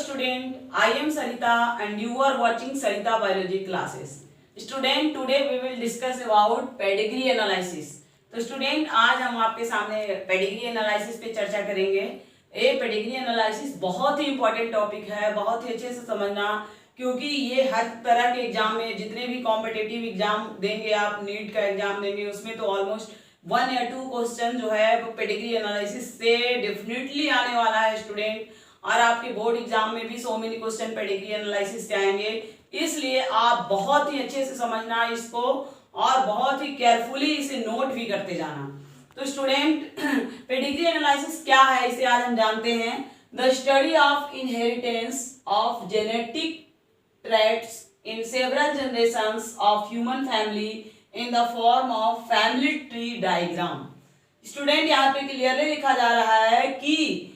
student, I am Sarita and you are watching Sarita Biology classes. Student, today we will discuss about pedigree analysis. तो student आज हम आपके सामने pedigree analysis पे चर्चा करेंगे। ये पेडिग्री एनालिसिस बहुत ही इंपॉर्टेंट टॉपिक है, बहुत ही अच्छे से समझना, क्योंकि ये हर तरह के एग्जाम में जितने भी कॉम्पिटिटिव एग्जाम देंगे आप, नीट का एग्जाम देंगे, उसमें तो ऑलमोस्ट 1 या 2 क्वेश्चन जो है वो पेडिग्री एनालिसिस से डेफिनेटली आने वाला है स्टूडेंट। और आपके बोर्ड एग्जाम में भी so many question pedigree analysis से आएंगे, इसलिए आप बहुत ही अच्छे से समझना इसको और बहुत ही केयरफुली इसे नोट भी करते जाना। तो स्टूडेंट पेडिग्री एनालिसिस क्या है इसे आज हम जानते हैं। The study of inheritance of genetic traits in several generations of human family in the form of family tree diagram. Student यहाँ पे क्लियरली लिखा जा रहा है कि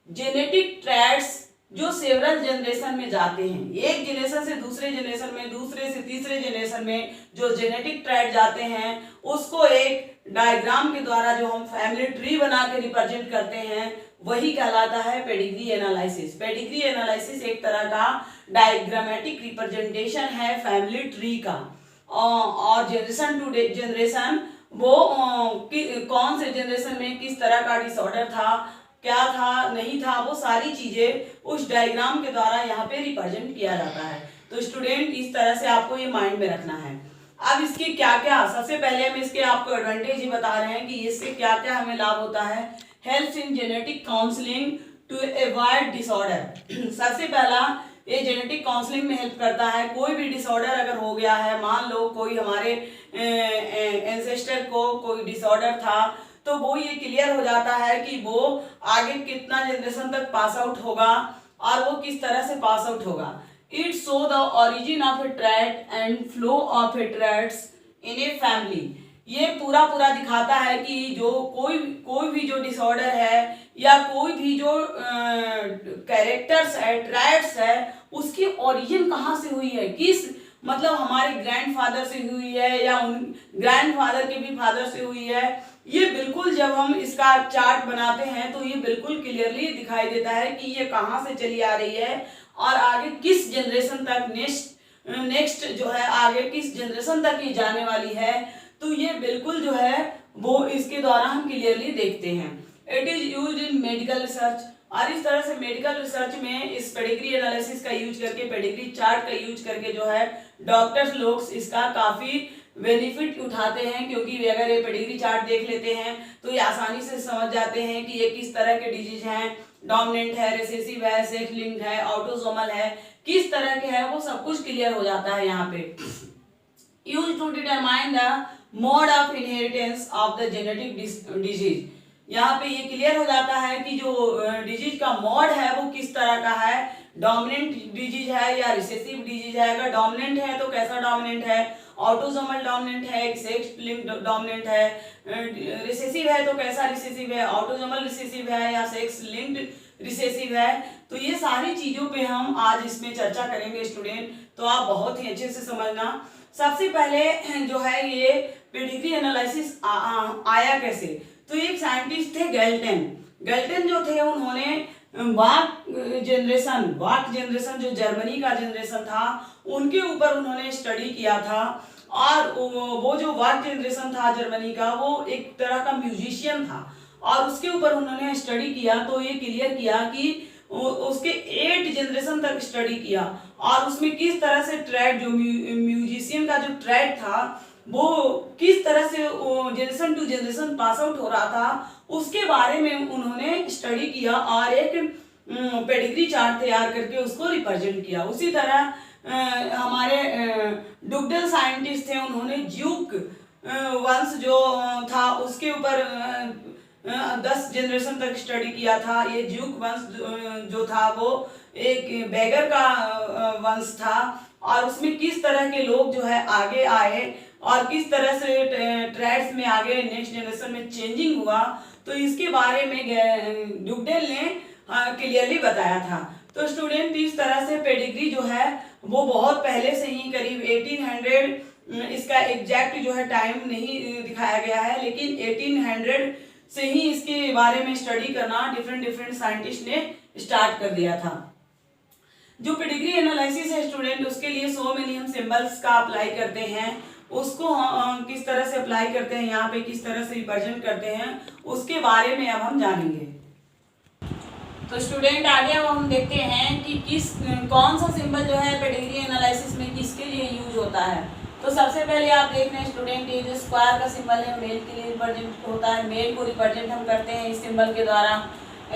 जेनेटिक ट्रेट्स जो सेवरल जनरेशन में जाते हैं, एक जनरेशन से दूसरे जनरेशन में, दूसरे से तीसरे जनरेशन में जो जेनेटिक ट्रेट जाते हैं उसको एक डायग्राम के द्वारा जो हम फैमिली ट्री बना के रिप्रेजेंट करते हैं वही कहलाता है पेडिग्री एनालिसिस। पेडिग्री एनालिसिस एक तरह का डायग्रामेटिक रिप्रेजेंटेशन है फैमिली ट्री का, और जनरेशन टू जनरेशन वो कौन से जनरेशन में किस तरह का डिसऑर्डर था, क्या था, नहीं था, वो सारी चीजें उस डायग्राम के द्वारा यहाँ पे रिप्रेजेंट किया जाता है। तो स्टूडेंट इस तरह से आपको ये माइंड में रखना है। अब इसके क्या क्या, सबसे पहले हम इसके आपको एडवांटेज ही बता रहे हैं कि इससे क्या क्या हमें लाभ होता है। Helps in genetic counselling to avoid disorder. सबसे पहला ये जेनेटिक काउंसलिंग में हेल्प करता है। कोई भी डिसऑर्डर अगर हो गया है, मान लो कोई हमारे एंसेस्टर को कोई डिसऑर्डर था, तो वो ये क्लियर हो जाता है कि वो आगे कितना जनरेशन तक पास आउट होगा और वो किस तरह से पास आउट होगा। It show the origin of A trait and flow of A traits in a family. ये पूरा दिखाता है कि जो कोई भी जो डिसऑर्डर है या कोई भी जो कैरेक्टर्स है, ट्रेट्स है, उसकी ओरिजिन कहाँ से हुई है, किस मतलब हमारे ग्रैंडफादर से हुई है या उन ग्रैंडफादर के भी फादर से हुई है। ये बिल्कुल जब हम इसका चार्ट बनाते हैं तो ये बिल्कुल क्लियरली दिखाई देता है कि ये कहाँ से चली आ रही है और आगे किस जनरेशन तक नेक्स्ट जो है आगे किस जनरेशन तक ये जाने वाली है। तो ये बिल्कुल जो है वो इसके द्वारा हम क्लियरली देखते हैं। It is use in medical research, और इस तरह से मेडिकल रिसर्च में इस पेडिग्री एनालिसिस का यूज करके, पेडिग्री चार्ट का यूज करके जो है डॉक्टर्स लोग इसका काफी बेनिफिट उठाते हैं, क्योंकि अगर ये पेडिग्री चार्ट देख लेते हैं तो ये आसानी से समझ जाते हैं कि ये किस तरह के डिजीज हैं, डोमिनेंट है, रिसेसिव है, सेक्स लिंक्ड है, ऑटोसोमल है, किस तरह के है, वो सब कुछ क्लियर हो जाता है यहाँ पे। Use to determine the mode of inheritance of the genetic disease. यहाँ पे ये क्लियर हो जाता है कि जो डिजीज का मोड है वो किस तरह का है, डोमिनेंट डिजीज है या रिसेसिव डिजीज है। अगर डोमिनेंट है तो कैसा डोमिनेंट है, ऑटोसोमल डोमिनेंट है, सेक्स लिंक्ड डोमिनेंट है, रिसेसिव है तो कैसा रिसेसिव है, ऑटोसोमल रिसेसिव है या सेक्स लिंक्ड रिसेसिव है। तो ये सारी चीजों पे हम आज इसमें चर्चा करेंगे स्टूडेंट, तो आप बहुत ही अच्छे से समझना। सबसे पहले जो है ये पेडिग्री एनालिसिस आया कैसे, तो एक साइंटिस्ट थे गैल्टन जो थे, उन्होंने वाक जनरेशन जो जर्मनी का जनरेशन था उनके ऊपर उन्होंने स्टडी किया था। और वो जो वाक जनरेशन था जर्मनी का, वो एक तरह का म्यूजिशियन था और उसके ऊपर उन्होंने स्टडी किया। तो ये क्लियर किया कि उसके 8 जनरेशन तक स्टडी किया और उसमें किस तरह से ट्रेड, जो म्यूजिशियन का जो ट्रेड था वो किस तरह से generation to generation pass out हो रहा था, उसके बारे में उन्होंने स्टडी किया और एक पेडिग्री चार्ट तैयार करके उसको रिप्रेजेंट किया। उसी तरह हमारे डुगडेल साइंटिस्ट थे, उन्होंने ज्यूक वंश जो था उसके ऊपर 10 जनरेशन तक स्टडी किया था। ये ज्यूक वंश जो था वो एक बैगर का वंश था और उसमें किस तरह के लोग जो है आगे आए और किस तरह से ट्रेड्स में आगे नेक्स्ट जनरेशन में चेंजिंग हुआ, तो इसके बारे में डुगडेल ने क्लियरली बताया था। तो स्टूडेंट इस तरह से पेडिग्री जो है वो बहुत पहले से ही, करीब 1800, इसका एग्जैक्ट जो है टाइम नहीं दिखाया गया है, लेकिन 1800 से ही इसके बारे में स्टडी करना डिफरेंट साइंटिस्ट ने स्टार्ट कर दिया था। जो पेडिग्री एनालिसिस है स्टूडेंट, उसके लिए सो मेनी हम सिंबल्स का अप्लाई करते हैं। उसको हम किस तरह से अप्लाई करते हैं, यहाँ पे किस तरह से रिप्रेजेंट करते हैं, उसके बारे में अब हम जानेंगे। तो स्टूडेंट आगे अब हम देखते हैं कि कौन सा सिंबल जो है पेडिग्री एनालिसिस में किसके लिए यूज होता है। तो सबसे पहले आप देख रहे हैं स्टूडेंट, ये जो स्क्वायर का सिंबल है मेल के लिए रिप्रेजेंट होता है, मेल को रिप्रेजेंट हम करते हैं इस सिंबल के द्वारा।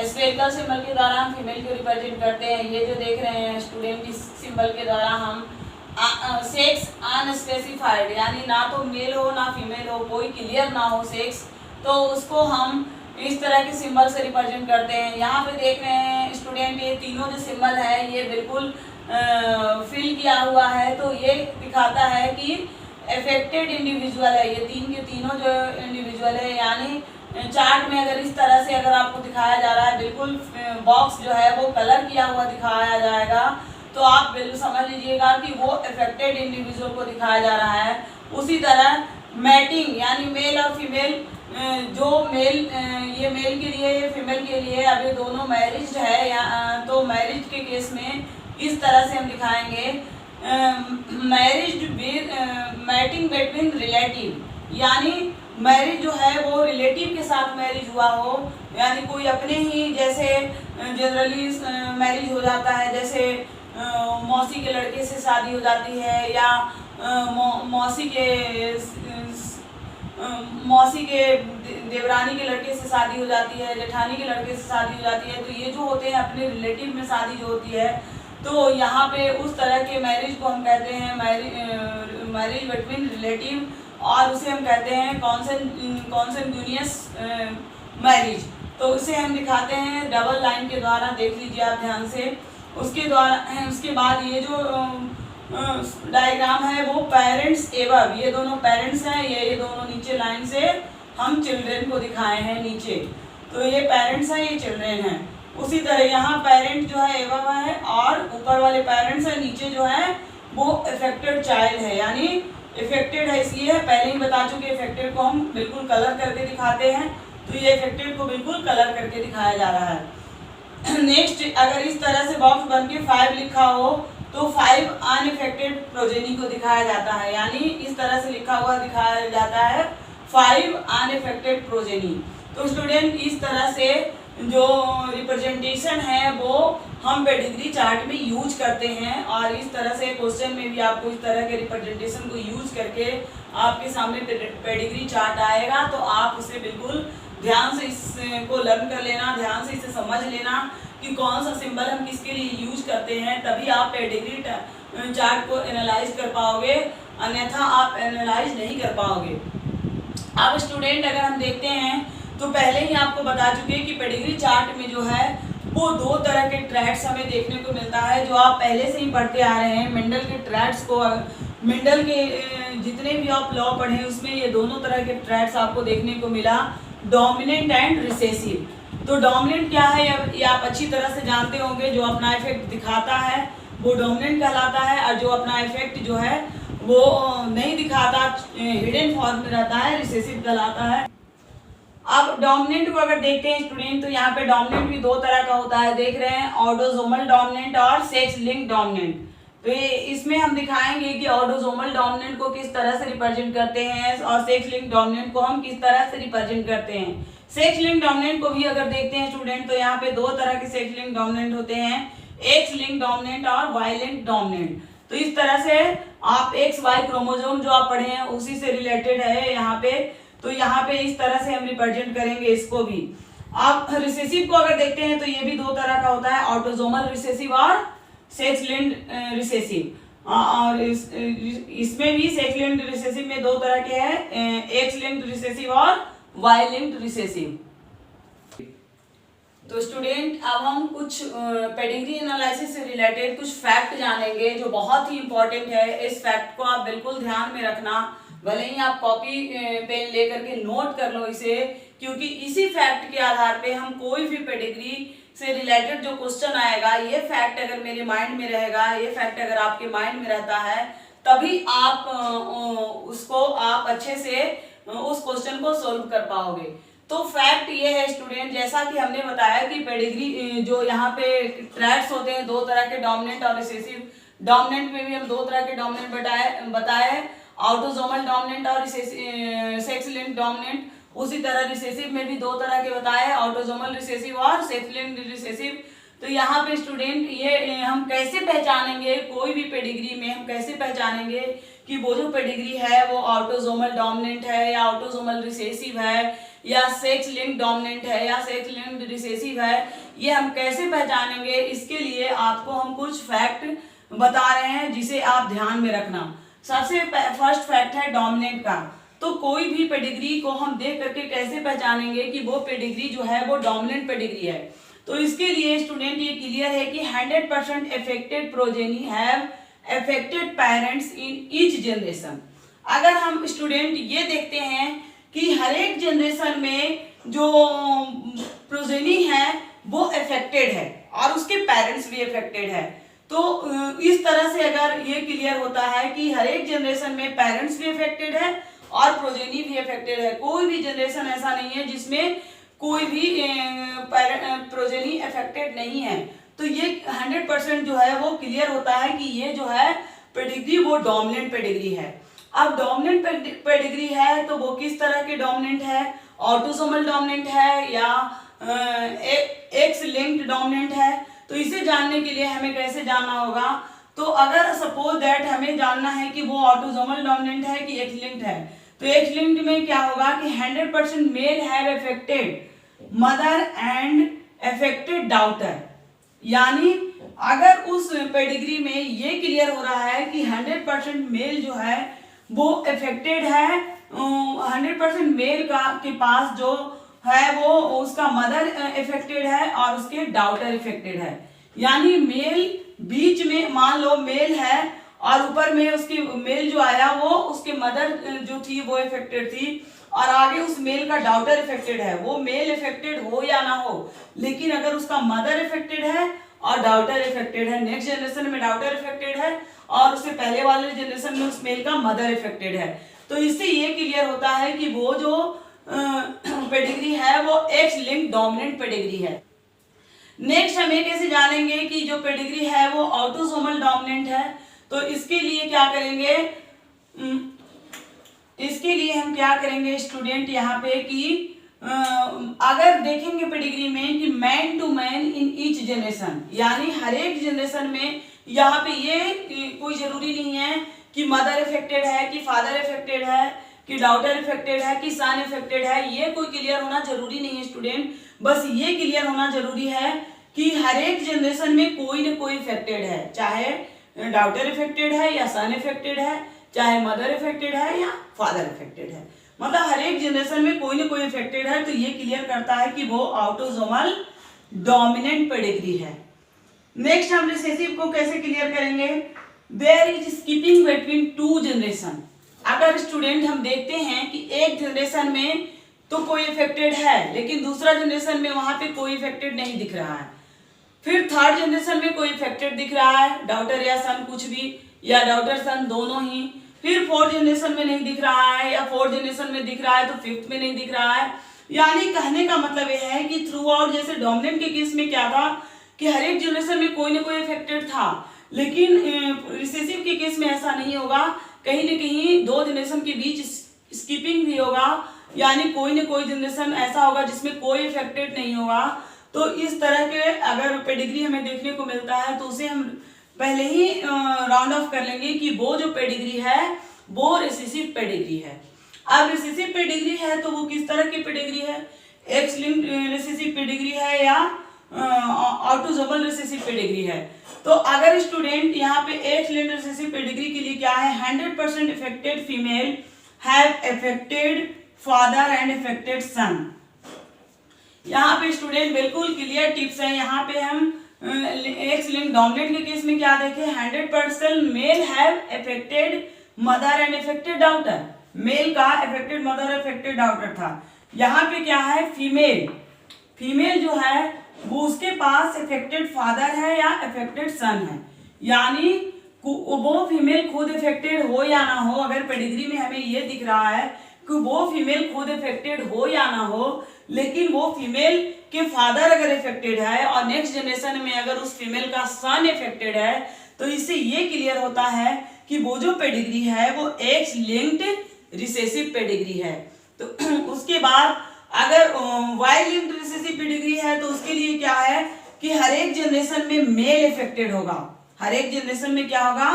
स्फेरिकल सिंबल के द्वारा हम फीमेल को रिप्रेजेंट करते हैं। ये जो देख रहे हैं स्टूडेंट, इस सिंबल के द्वारा हम सेक्स अनस्पेसिफाइड, यानी ना तो मेल हो ना फीमेल हो, कोई क्लियर ना हो सेक्स, तो उसको हम इस तरह के सिंबल से रिप्रेजेंट करते हैं। यहाँ पे देख रहे हैं स्टूडेंट, ये तीनों जो सिंबल है ये बिल्कुल फिल किया हुआ है, तो ये दिखाता है कि अफेक्टेड इंडिविजुअल है। ये तीन के तीनों जो इंडिविजुअल है, यानी चार्ट में अगर इस तरह से अगर आपको दिखाया जा रहा है, बिल्कुल बॉक्स जो है वो कलर किया हुआ दिखाया जाएगा, तो आप बिल्कुल समझ लीजिएगा कि वो अफेक्टेड इंडिविजुअल को दिखाया जा रहा है। उसी तरह मैटिंग, यानी मेल और फीमेल, जो मेल ये मेल के लिए, ये फीमेल के लिए, अब ये दोनों मैरिज है या तो मैरिज के केस में इस तरह से हम दिखाएंगे मैरिज मैटिंग बिटवीन रिलेटिव, यानी मैरिज जो है वो रिलेटिव के साथ मैरिज हुआ हो, यानी कोई अपने ही जैसे जनरली मैरिज हो जाता है, जैसे मौसी के लड़के से शादी हो जाती है, या मौसी के देवरानी के लड़के से शादी हो जाती है, जेठानी के लड़के से शादी हो जाती है। तो ये जो होते हैं अपने रिलेटिव में शादी जो होती है, तो यहाँ पे उस तरह के मैरिज को हम कहते हैं मैरिज बिटवीन रिलेटिव, और उसे हम कहते हैं कॉन्सेंगुनियस मैरिज। तो उसे हम दिखाते हैं डबल लाइन के द्वारा, देख लीजिए आप ध्यान से। उसके बाद ये जो डायग्राम है वो पेरेंट्स एवब, ये दोनों पेरेंट्स हैं, ये दोनों नीचे लाइन से हम चिल्ड्रेन को दिखाए हैं नीचे, तो ये पेरेंट्स हैं, ये चिल्ड्रेन हैं। उसी तरह यहाँ पेरेंट जो है एवब है, और ऊपर वाले पेरेंट्स है, नीचे जो है वो अफेक्टेड चाइल्ड है, यानी इफेक्टेड है इसलिए है, पहले ही बता चुके इफेक्टेड को हम बिल्कुल कलर करके दिखाते हैं, तो ये इफेक्टेड को बिल्कुल कलर करके दिखाया जा रहा है। नेक्स्ट, अगर इस तरह से बॉक्स बन के 5 लिखा हो, तो 5 अनइफेक्टेड प्रोजेनी को दिखाया जाता है, यानी इस तरह से लिखा हुआ दिखाया जाता है 5 अनइफेक्टेड प्रोजेनी। तो स्टूडेंट, इस तरह से जो रिप्रेजेंटेशन है वो हम पेडिग्री चार्ट में यूज करते हैं, और इस तरह से क्वेश्चन में भी आपको इस तरह के रिप्रेजेंटेशन को यूज करके आपके सामने पेडिग्री चार्ट आएगा, तो आप उसे बिल्कुल ध्यान से इसको लर्न कर लेना, ध्यान से इसे समझ लेना कि कौन सा सिंबल हम किसके लिए यूज करते हैं, तभी आप पेडिग्री चार्ट को एनालाइज कर पाओगे, अन्यथा आप एनालाइज नहीं कर पाओगे। अब स्टूडेंट, अगर हम देखते हैं तो पहले ही आपको बता चुके कि पेडिग्री चार्ट में जो है वो 2 तरह के ट्रैक्स हमें देखने को मिलता है, जो आप पहले से ही पढ़ते आ रहे हैं। मेंडल के ट्रैक्स को, मेंडल के जितने भी आप लॉ पढ़े उसमें ये दोनों तरह के ट्रैक्स आपको देखने को मिला, डोमिनेंट एंड रिसेसिव। तो डोमिनेंट क्या है ये आप अच्छी तरह से जानते होंगे, जो अपना इफेक्ट दिखाता है वो डोमिनेंट कहलाता है, और जो अपना इफेक्ट जो है वो नहीं दिखाता, हिडन फॉर्म में रहता है, रिसेसिव कहलाता है। अब डोमिनेंट को अगर देखते हैं स्टूडेंट, तो यहाँ पे डोमिनेंट भी 2 तरह का होता है, देख रहे हैं, ऑटोसोमल डोमिनेंट और सेक्स लिंक्ड डोमिनेंट। तो ये इसमें हम दिखाएंगे कि ऑटोसोमल डोमिनेंट को किस तरह से रिप्रेजेंट करते हैं, और सेक्स लिंक्ड डोमिनेंट को हम किस तरह से रिप्रेजेंट करते हैं। सेक्स लिंक्ड डोमिनेंट को भी अगर देखते हैं स्टूडेंट, तो यहाँ पे 2 तरह के सेक्स लिंक्ड डोमिनेंट होते हैं, एक्स लिंक्ड डोमिनेंट और वाई लिंक्ड डोमिनेंट। तो इस तरह से आप एक्स वाई क्रोमोसोम जो आप पढ़े हैं उसी से रिलेटेड है यहाँ पे, तो यहाँ पे इस तरह से हम रिप्रेजेंट करेंगे इसको भी। आप रिसेसिव को अगर देखते हैं तो ये भी 2 तरह का होता है, ऑटोसोमल रिसेसिव और सेक्स लिंक्ड रिसेसिव। और इसमें भी सेक्स लिंक्ड रिसेसिव में 2 तरह के हैं, एक्स लिंक्ड रिसेसिव और वाई लिंक्ड रिसेसिव। तो स्टूडेंट, अब हम कुछ पेडिग्री एनालिसिस से रिलेटेड कुछ फैक्ट जानेंगे जो बहुत ही इंपॉर्टेंट है। इस फैक्ट को आप बिल्कुल ध्यान में रखना, भले ही आप कॉपी पेन लेकर के नोट कर लो इसे, क्योंकि इसी फैक्ट के आधार पे हम कोई भी पेडिग्री से रिलेटेड जो क्वेश्चन आएगा, ये फैक्ट अगर मेरे माइंड में रहेगा, ये फैक्ट अगर आपके माइंड में रहता है, तभी आप उसको आप अच्छे से उस क्वेश्चन को सोल्व कर पाओगे। तो फैक्ट ये है स्टूडेंट, जैसा कि हमने बताया कि पेडिग्री जो यहाँ पे ट्रैट्स होते हैं दो तरह के, डोमिनेंट और रिसेसिव। डोमिनेंट में भी हम दो तरह के डोमिनेंट बताए, ऑटोसोमल डोमिनेंट और सेक्स लिंक्ड डोमिनेंट। उसी तरह रिसेसिव में भी दो तरह के बताए, ऑटोसोमल रिसेसिव और सेक्स लिंक्ड रिसेसिव। तो यहाँ पे स्टूडेंट ये हम कैसे पहचानेंगे, कोई भी पेडिग्री में हम कैसे पहचानेंगे कि वो जो पेडिग्री है वो ऑटोसोमल डोमिनेंट है या ऑटोसोमल रिसेसिव है या सेक्स लिंक्ड डोमिनेंट है या सेक्स लिंक्ड रिसेसिव है, ये हम कैसे पहचानेंगे? इसके लिए आपको हम कुछ फैक्ट बता रहे हैं जिसे आप ध्यान में रखना। सबसे फर्स्ट फैक्ट है डोमिनेंट का। तो कोई भी पेडिग्री को हम देख करके कैसे पहचानेंगे कि वो पेडिग्री जो है वो डोमिनेंट पेडिग्री है? तो इसके लिए स्टूडेंट ये क्लियर है कि 100% affected progeny have affected parents in each generation. अगर हम स्टूडेंट ये देखते हैं कि हर एक जनरेशन में जो प्रोजेनी है वो अफेक्टेड है और उसके पेरेंट्स भी अफेक्टेड है, तो इस तरह से अगर ये क्लियर होता है कि हर एक जनरेशन में पेरेंट्स भी अफेक्टेड है और प्रोजेनी भी अफेक्टेड है, कोई भी जनरेशन ऐसा नहीं है जिसमें कोई भी प्रोजेनी अफेक्टेड नहीं है, तो ये 100% जो है वो क्लियर होता है कि ये जो है पेडिग्री वो डोमिनेंट पेडिग्री है। अब डोमिनेंट पेडिग्री है तो वो किस तरह के डोमिनेंट है? ऑटोसोमल डोमिनेंट है या एक्स लिंक्ड डोमिनेंट है? तो इसे जानने के लिए हमें कैसे जानना होगा? तो अगर सपोज दैट हमें जानना है कि वो ऑटोसोमल डोमिनेंट है कि एक्स लिंक्ड है, तो एक्स लिंक्ड में क्या होगा कि 100% male have affected mother and affected daughter. यानी अगर उस पेडिग्री में ये क्लियर हो रहा है कि 100% मेल जो है वो अफेक्टेड है, 100% मेल का के पास जो है वो उसका मदर अफेक्टेड है और उसके डॉटर अफेक्टेड है। यानी मेल बीच में मान लो मेल है और ऊपर में उसकी मेल जो आया वो उसके मदर जो थी वो अफेक्टेड थी और आगे उस मेल का डॉटर अफेक्टेड है। वो मेल अफेक्टेड हो या ना हो, लेकिन अगर उसका मदर अफेक्टेड है और डॉटर अफेक्टेड है, नेक्स्ट जनरेशन में डॉटर अफेक्टेड है और उससे पहले वाले जनरेशन में उस मेल का मदर अफेक्टेड है, तो इससे ये क्लियर होता है कि वो जो पेडिग्री है वो एक्स लिंक्ड डोमिनेंट पेडिग्री है। नेक्स्ट हम ये कैसे जानेंगे कि जो पेडिग्री है वो ऑटोसोमल डोमिनेंट है? तो इसके लिए क्या करेंगे, इसके लिए हम क्या करेंगे स्टूडेंट यहाँ पे कि अगर देखेंगे पेडिग्री में कि man to man in each generation, यानी हर एक जनरेशन में यहाँ पे ये कोई जरूरी नहीं है कि मदर अफेक्टेड है कि फादर अफेक्टेड है कि डॉटर अफेक्टेड है कि सन अफेक्टेड है, ये कोई क्लियर होना जरूरी नहीं है स्टूडेंट। बस ये क्लियर होना जरूरी है कि हर एक जनरेशन में कोई ना कोई अफेक्टेड है, चाहे डॉटर अफेक्टेड है या सन अफेक्टेड है, चाहे मदर अफेक्टेड है या फादर अफेक्टेड है, मतलब हर एक जनरेशन में कोई ना कोई अफेक्टेड है। तो ये क्लियर करता है कि वो ऑटोसोमल डोमिनेंट पेडिग्री है। नेक्स्ट हम रिसेसिव को कैसे क्लियर करेंगे? There is skipping between two generation. अगर स्टूडेंट हम देखते हैं कि एक जनरेशन में तो कोई अफेक्टेड है लेकिन दूसरा जनरेशन में वहां पे कोई अफेक्टेड नहीं दिख रहा है, फिर थर्ड जनरेशन में कोई अफेक्टेड दिख रहा है, डॉटर या सन कुछ भी या डॉटर सन दोनों ही, फिर फोर्थ जनरेशन में नहीं दिख रहा है या फोर्थ जनरेशन में दिख रहा है तो फिफ्थ में नहीं दिख रहा है। यानी कहने का मतलब यह है कि थ्रू आउट, जैसे डोमिनेंट के केस में क्या था कि हर एक जनरेशन में कोई ना कोई अफेक्टेड था, लेकिन रिसेसिव के केस में ऐसा नहीं होगा, कहीं ना कहीं दो जनरेशन के बीच स्किपिंग भी होगा, यानी कोई ना कोई जनरेशन ऐसा होगा जिसमें कोई अफेक्टेड नहीं होगा। तो इस तरह के अगर पेडिग्री हमें देखने को मिलता है तो उसे हम पहले ही राउंड ऑफ कर लेंगे कि वो जो पेडिग्री है वो रिसेसिव पेडिग्री है। अब रिसेसिव पेडिग्री है तो वो किस तरह की पेडिग्री है? एक्स लिंक्ड रिसेसिव पेडिग्री है या ऑटोसोमल रिसेसिव पेडिग्री है? तो अगर स्टूडेंट यहाँ पे एक्स लिंक्ड रिसेसिव पेडिग्री के लिए क्या है, 100% affected female have affected father and affected son. यहाँ पे स्टूडेंट बिल्कुल क्लियर टिप्स है। यहाँ पे हम एक्स लिंक्ड डोमिनेंट के केस में क्या देखें, 100% male have affected mother and affected daughter, male का अफेक्टेड मदर अफेक्टेड डॉटर था। यहाँ पे क्या है, फीमेल, फीमेल जो है वो उसके पास अफेक्टेड फादर है या अफेक्टेड सन है, यानी वो फीमेल खुद अफेक्टेड हो या ना हो, अगर पेडिग्री में हमें ये दिख रहा है कि वो फीमेल खुद अफेक्टेड हो या ना हो, लेकिन वो फीमेल के फादर अगर इफेक्टेड है और नेक्स्ट जनरेशन में अगर उस फीमेल का सन इफेक्टेड है, तो इससे ये क्लियर होता है कि वो जो पेडिग्री है वो एक्स लिंक्ड रिसेसिव पेडिग्री है। तो उसके बाद अगर वाई लिंक्ड रिसेसिव पेडिग्री है तो उसके लिए क्या है कि हर एक जनरेशन में मेल इफेक्टेड होगा, हर एक जनरेशन में क्या होगा,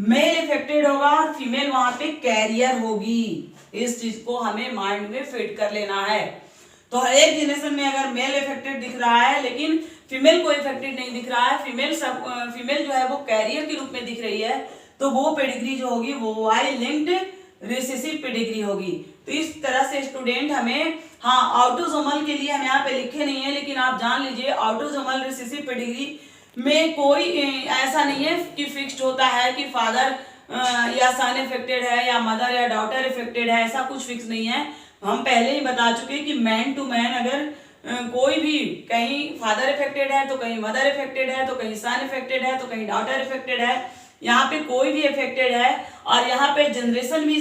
मेल इफेक्टेड होगा और फीमेल वहां पे कैरियर होगी। इस चीज को हमें माइंड में फिट कर लेना है। तो हर एक जनरेशन में अगर मेल इफेक्टेड दिख रहा है लेकिन फीमेल को इफेक्टेड नहीं दिख रहा है, फीमेल जो है वो कैरियर के रूप में दिख रही है, तो वो पेडिग्री जो होगी वो वाई लिंक्ड रिसेसिव पेडिग्री होगी। तो इस तरह से स्टूडेंट हमें, हाँ ऑटोसोमल के लिए हम यहाँ पे लिखे नहीं है, लेकिन आप जान लीजिए ऑटोसोमल रिसेसिव पेडिग्री में कोई ऐसा नहीं है कि फिक्स्ड होता है कि फादर या सन इफेक्टेड है या मदर या डॉटर इफेक्टेड है, ऐसा कुछ फिक्स नहीं है। हम पहले ही बता चुके कि मैन टू मैन अगर कोई भी कहीं फादर इफेक्टेड है तो कहीं मदर इफेक्टेड है तो कहीं सन इफेक्टेड है तो कहीं डॉटर इफेक्टेड है, यहाँ पे कोई भी इफेक्टेड है और यहाँ पे जनरेशन भी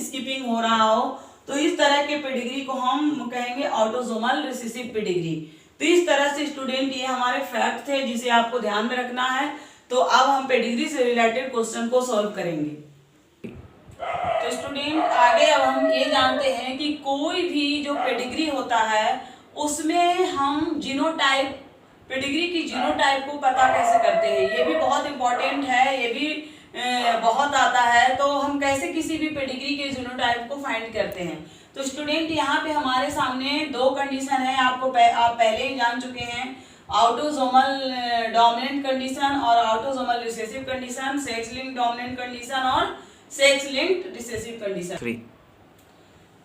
स्किपिंग हो रहा हो, तो इस तरह के पेडिग्री को हम कहेंगे ऑटोसोमल रिसेसिव पेडिग्री। तो इस तरह से स्टूडेंट ये हमारे फैक्ट थे जिसे आपको ध्यान में रखना है। तो अब हम पेडिग्री से रिलेटेड क्वेश्चन को सॉल्व करेंगे। तो स्टूडेंट आगे अब हम ये जानते हैं कि कोई भी जो पेडिग्री होता है उसमें हम जीनोटाइप, पेडिग्री की जीनोटाइप को पता कैसे करते हैं, ये भी बहुत इंपॉर्टेंट है, ये भी बहुत आता है। तो हम कैसे किसी भी पेडिग्री के जीनोटाइप को फाइंड करते हैं। तो स्टूडेंट यहाँ पे हमारे सामने दो कंडीशन है, आप पहले ही जान चुके हैं, ऑटोसोमल डोमिनेंट कंडीशन और autosomal recessive condition, sex linked dominant condition और sex linked recessive condition.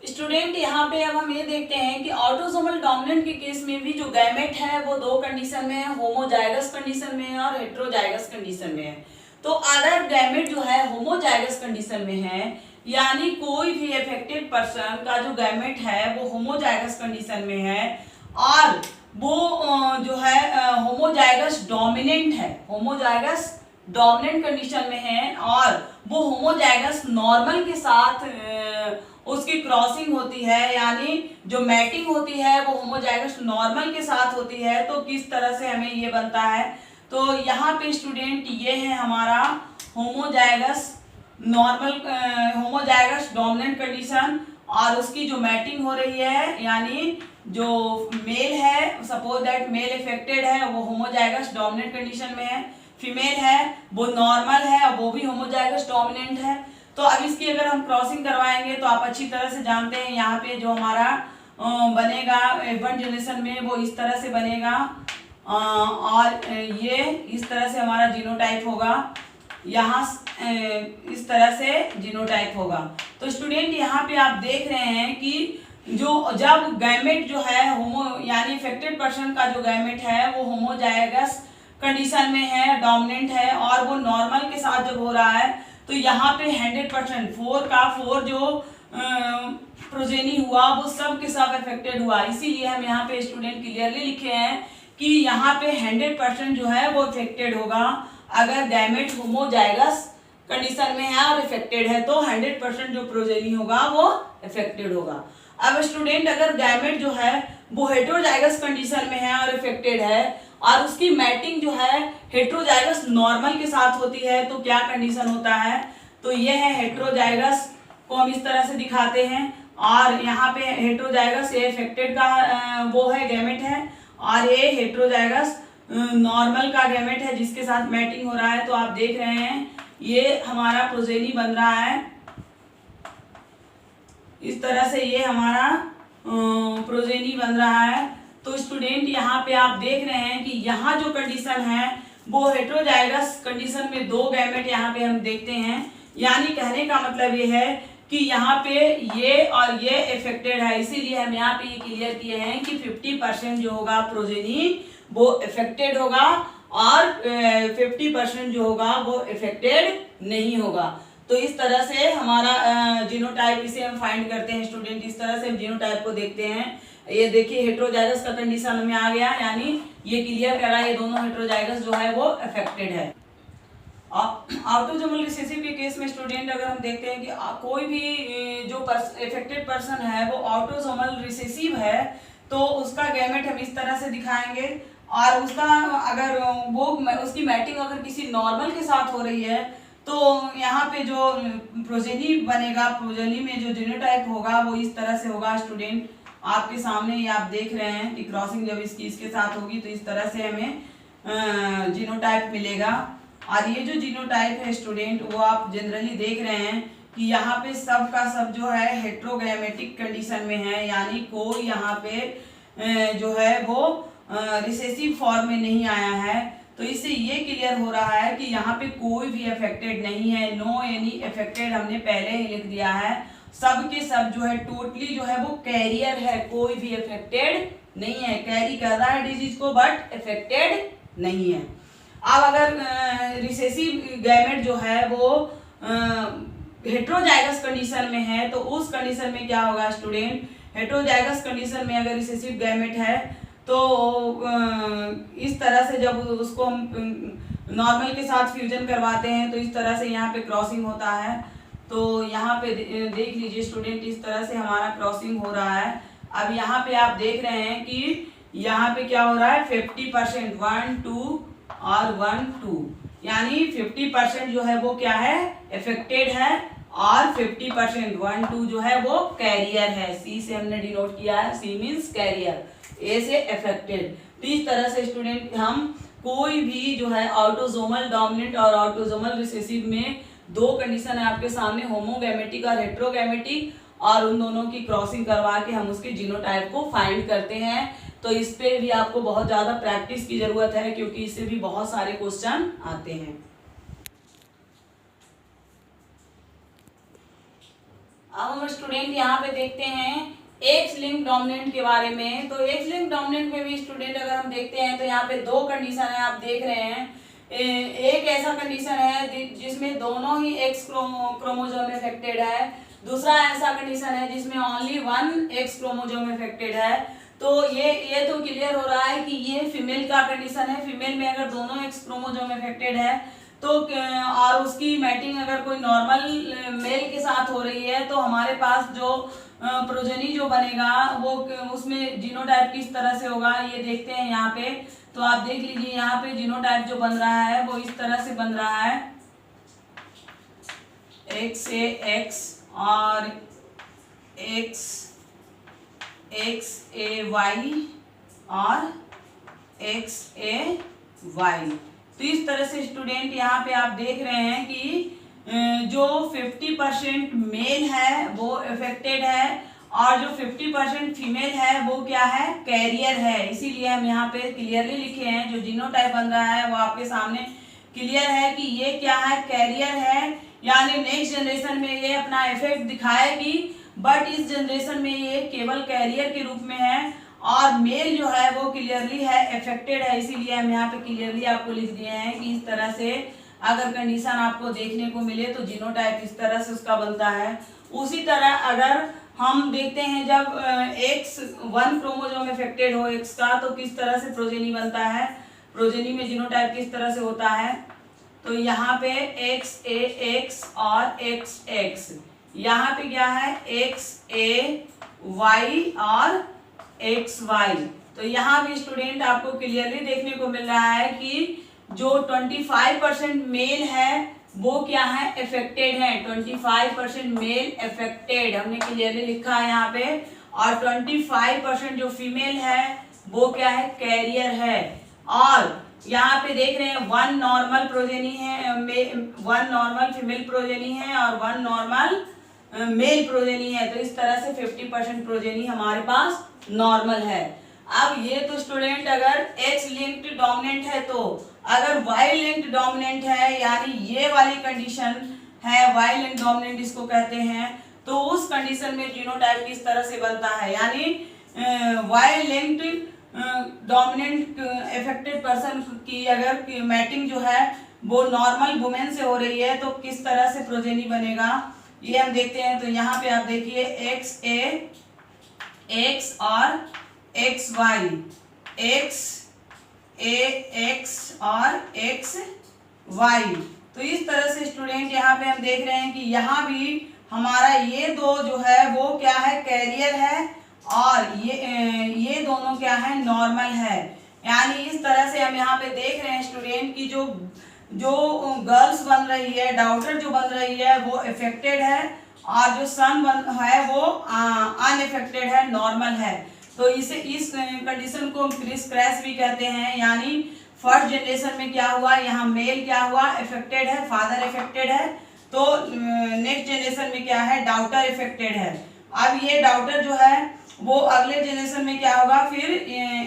Student यहाँ पे अब हम ये देखते हैं कि ऑटोसोमल डोमिनेंट के केस में भी जो गैमेट है वो दो कंडीशन में है, होमोजाइगस कंडीशन में है और हेट्रोजाइगस कंडीशन में है। तो अगर गैमेट जो है होमोजाइगस कंडीशन में है, यानी कोई भी अफेक्टेड पर्सन का जो गैमेट है वो होमोजाइगस कंडीशन में है और वो जो है होमोजाइगस डोमिनेंट है, होमोजाइगस डोमिनेंट कंडीशन में है और वो होमोजाइगस नॉर्मल के साथ उसकी क्रॉसिंग होती है, यानी जो मैटिंग होती है वो होमोजाइगस नॉर्मल के साथ होती है, तो किस तरह से हमें ये बनता है। तो यहाँ पे स्टूडेंट ये है हमारा homozygous normal, homozygous dominant condition और उसकी जो मैटिंग हो रही है, यानी जो मेल है, सपोज दैट मेल इफेक्टेड है वो होमोजाइगस डोमिनेंट कंडीशन में है, फीमेल है वो नॉर्मल है और वो भी होमोजाइगस डोमिनेंट है। तो अब इसकी अगर हम क्रॉसिंग करवाएंगे तो आप अच्छी तरह से जानते हैं यहाँ पे जो हमारा बनेगा F1 जनरेशन में वो इस तरह से बनेगा और ये इस तरह से हमारा जीनोटाइप होगा, यहाँ इस तरह से जीनोटाइप होगा। तो स्टूडेंट यहाँ पे आप देख रहे हैं कि जो जब गैमेट जो है होमो, यानी इफेक्टेड पर्सन का जो गैमेट है वो होमोजाइगस कंडीशन में है, डोमिनेंट है और वो नॉर्मल के साथ जब हो रहा है तो यहाँ पे 100% 4 जो प्रोजेनी हुआ वो सब के सब इफेक्टेड हुआ। इसीलिए हम यहाँ पे स्टूडेंट क्लियरली लिखे हैं कि यहाँ पे 100% जो है वो इफेक्टेड होगा। अगर गैमेट होमोजाइगस कंडीशन में है और इफेक्टेड है तो 100% जो प्रोजेनी होगा वो इफेक्टेड होगा। अब स्टूडेंट अगर गैमेट जो है वो हेट्रोजाइगस कंडीशन में है और इफेक्टेड है और उसकी मैटिंग जो है हेट्रोजाइगस नॉर्मल के साथ होती है, तो क्या कंडीशन होता है, तो ये है हेट्रोजाइगस को हम इस तरह से दिखाते हैं और यहाँ पे हेट्रोजाइगस ये इफेक्टेड का वो है गैमेट है और ये हेट्रोजाइगस नॉर्मल का गैमेट है जिसके साथ मैटिंग हो रहा है। तो आप देख रहे हैं ये हमारा प्रोजेनी बन रहा है, इस तरह से ये हमारा प्रोजेनी बन रहा है। तो स्टूडेंट यहाँ पे आप देख रहे हैं कि यहाँ जो कंडीशन है वो हेट्रोजाइगस कंडीशन में दो गैमेट यहाँ पे हम देखते हैं, यानी कहने का मतलब ये है कि यहाँ पे ये और ये इफेक्टेड है। इसीलिए हम यहाँ पे ये क्लियर किए हैं कि 50% जो होगा प्रोजेनी वो इफेक्टेड होगा और 50% जो होगा वो इफेक्टेड नहीं होगा। तो इस तरह से हमारा जीनोटाइप इसे हम फाइंड करते हैं स्टूडेंट, इस तरह से हम जीनोटाइप को देखते हैं। ये देखिए हेट्रोजाइगस का कंडीशन में आ गया, यानी ये क्लियर कर रहा है ये दोनों हेट्रोजाइगस जो है वो अफेक्टेड है। ऑटोसोमल रिसेसिव के केस में स्टूडेंट अगर हम देखते हैं कि कोई भी जो इफेक्टेड पर्सन है वो ऑटोसोमल रिसेसिव है, तो उसका गैमेट हम इस तरह से दिखाएंगे, और उसका अगर वो उसकी मैटिंग अगर किसी नॉर्मल के साथ हो रही है तो यहाँ पे जो प्रोजेनी बनेगा, प्रोजेनी में जो जीनोटाइप होगा वो इस तरह से होगा। स्टूडेंट आपके सामने ये आप देख रहे हैं कि क्रॉसिंग जब इसके साथ होगी तो इस तरह से हमें जीनोटाइप मिलेगा। और ये जो जीनोटाइप है स्टूडेंट वो आप जनरली देख रहे हैं कि यहाँ पे सब का सब जो है हेट्रोगैमेटिक कंडीशन में है, यानी कोई यहाँ पे जो है वो रिसेसिव फॉर्म में नहीं आया है। तो इससे ये क्लियर हो रहा है कि यहाँ पे कोई भी अफेक्टेड नहीं है, नो एनी अफेक्टेड हमने पहले ही लिख दिया है। सब के सब जो है टोटली जो है वो कैरियर है, कोई भी अफेक्टेड नहीं है, कैरी कर रहा है डिजीज को बट अफेक्टेड नहीं है। अब अगर रिसेसिव गैमेट जो है वो हेट्रोजाइगस कंडीशन में है तो उस कंडीशन में क्या होगा स्टूडेंट, हेट्रोजाइगस कंडीशन में अगर रिसेसिव गैमेट है तो इस तरह से जब उसको हम नॉर्मल के साथ फ्यूजन करवाते हैं तो इस तरह से यहाँ पे क्रॉसिंग होता है। तो यहाँ पे देख लीजिए स्टूडेंट, इस तरह से हमारा क्रॉसिंग हो रहा है। अब यहाँ पे आप देख रहे हैं कि यहाँ पे क्या हो रहा है 50%, 1 2 और 1 2, यानी 50% जो है वो क्या है अफेक्टेड है और 50% 1 2 जो है वो कैरियर है। सी से हमने डिनोट किया है, सी मीन्स कैरियर, ए से अफेक्टेड। तो इस तरह से स्टूडेंट हम कोई भी जो है ऑटोसोमल डोमिनेंट और ऑटोसोमल रिसेसिव में दो कंडीशन है आपके सामने, होमोगैमेटिक और हेट्रोगैमेटिक, और उन दोनों की क्रॉसिंग करवा के हम उसके जीनोटाइप को फाइंड करते हैं। तो इस पे भी आपको बहुत ज़्यादा प्रैक्टिस की ज़रूरत है क्योंकि इससे भी बहुत सारे क्वेश्चन आते हैं। अब हम स्टूडेंट यहाँ पे देखते हैं एक्स लिंक डोमिनेंट के बारे में। तो एक्स लिंक डोमिनेंट में भी स्टूडेंट अगर हम देखते हैं तो यहाँ पे दो कंडीशन है, आप देख रहे हैं। एक ऐसा कंडीशन है जिसमें दोनों ही एक्स क्रोमोसोम इफेक्टेड है, दूसरा ऐसा कंडीशन है जिसमें ओनली 1 एक्स क्रोमोसोम इफेक्टेड है। तो ये तो क्लियर हो रहा है कि ये फीमेल का कंडीशन है। फीमेल में अगर दोनों एक्स क्रोमोसोम इफेक्टेड है तो और उसकी मैटिंग अगर कोई नॉर्मल मेल के साथ हो रही है तो हमारे पास जो प्रोजेनी जो बनेगा वो उसमें जीनोटाइप किस तरह से होगा ये देखते हैं यहाँ पे। तो आप देख लीजिए यहाँ पे जीनोटाइप जो बन रहा है वो इस तरह से बन रहा है, एक्स ए एक्स और एक्स ए वाई और एक्स ए वाई। तो इस तरह से स्टूडेंट यहाँ पे आप देख रहे हैं कि जो 50% मेल है वो अफेक्टेड है और जो 50% फीमेल है वो क्या है कैरियर है। इसीलिए हम यहाँ पे क्लियरली लिखे हैं, जो जीनोटाइप बन रहा है वो आपके सामने क्लियर है कि ये क्या है कैरियर है, यानी नेक्स्ट जनरेशन में ये अपना इफेक्ट दिखाएगी, बट इस जनरेशन में ये केवल कैरियर के रूप में है और मेल जो है वो क्लियरली है अफेक्टेड है। इसीलिए हम यहाँ पे क्लियरली आपको लिख दिए हैं कि इस तरह से अगर कंडीशन आपको देखने को मिले तो जीनोटाइप इस तरह से उसका बनता है। उसी तरह अगर हम देखते हैं जब एक्स 1 क्रोमोसोम इफेक्टेड हो एक्स का तो किस तरह से प्रोजेनी बनता है, प्रोजेनी में जीनोटाइप किस तरह से होता है। तो यहाँ पे एक्स ए एक्स और एक्स एक्स, यहाँ पे क्या है एक्स ए वाई और एक्स वाई। तो यहाँ भी स्टूडेंट आपको क्लियरली देखने को मिल रहा है कि जो 25% मेल है वो क्या है अफेक्टेड है, 25% मेल अफेक्टेड हमने क्लियरली लिखा है यहाँ पे, और 25% जो फीमेल है वो क्या है कैरियर है। और यहाँ पे देख रहे हैं 1 नॉर्मल प्रोजेनी है, 1 नॉर्मल फीमेल प्रोजेनी है और 1 नॉर्मल मेल प्रोजेनी है। तो इस तरह से 50% प्रोजेनी हमारे पास नॉर्मल है। अब ये तो स्टूडेंट अगर एक्स लिंक्ड डोमिनेंट है, तो अगर वाई लिंक्ड डोमिनेंट है यानी ये वाली कंडीशन है, वाई लिंक्ड डोमिनेंट इसको कहते हैं, तो उस कंडीशन में जीनोटाइप किस तरह से बनता है, यानी Y linked dominant affected person की अगर मैटिंग जो है वो नॉर्मल वुमेन से हो रही है तो किस तरह से प्रोजेनी बनेगा ये हम देखते हैं। तो यहाँ पे आप देखिए एक्स ए एक्स और एक्स वाई, एक्स ए एक्स और एक्स वाई। तो इस तरह से स्टूडेंट यहाँ पे हम देख रहे हैं कि यहाँ भी हमारा ये दो जो है वो क्या है, कैरियर है, और ये दोनों क्या है, नॉर्मल है। यानी इस तरह से हम यहाँ पे देख रहे हैं स्टूडेंट की जो गर्ल्स बन रही है, डॉटर जो बन रही है वो इफेक्टेड है, और जो सन है वो अनइफेक्टेड है, नॉर्मल है। तो इस कंडीशन को क्रिस क्रैश भी कहते हैं। यानी फर्स्ट जनरेशन में क्या हुआ, यहाँ मेल क्या हुआ, इफेक्टेड है, फादर इफेक्टेड है। तो नेक्स्ट जनरेशन में क्या है, डॉटर इफेक्टेड है। अब ये डॉटर जो है वो अगले जनरेशन में क्या होगा, फिर